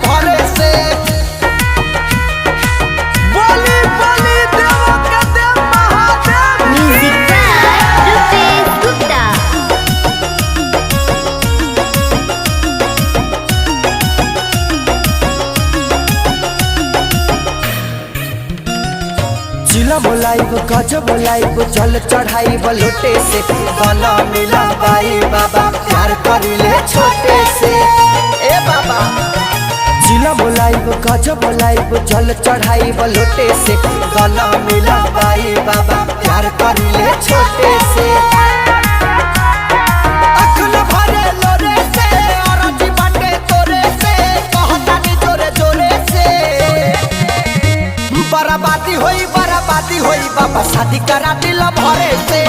भरे से। बोली बोली देव के देव महादेव। Music by Rupesh Gupta. जिला बोलाइब गज बोलाइब जल चढ़ाइब लोटे से। गाना मिला बाई बाबा प्यार करिले छोटे से। ए बाबा जिला बोलाइब गज बोलाइब जल चढ़ाइब लोटे से। गाना मिला बाई बाबा प्यार करिले छोटे से। अखन भरे लोरे से अरजी बाटे तोरे से। कहता नी जोरे जोरे से। बराबादी होई बाबा शादी करा दिल भरे से।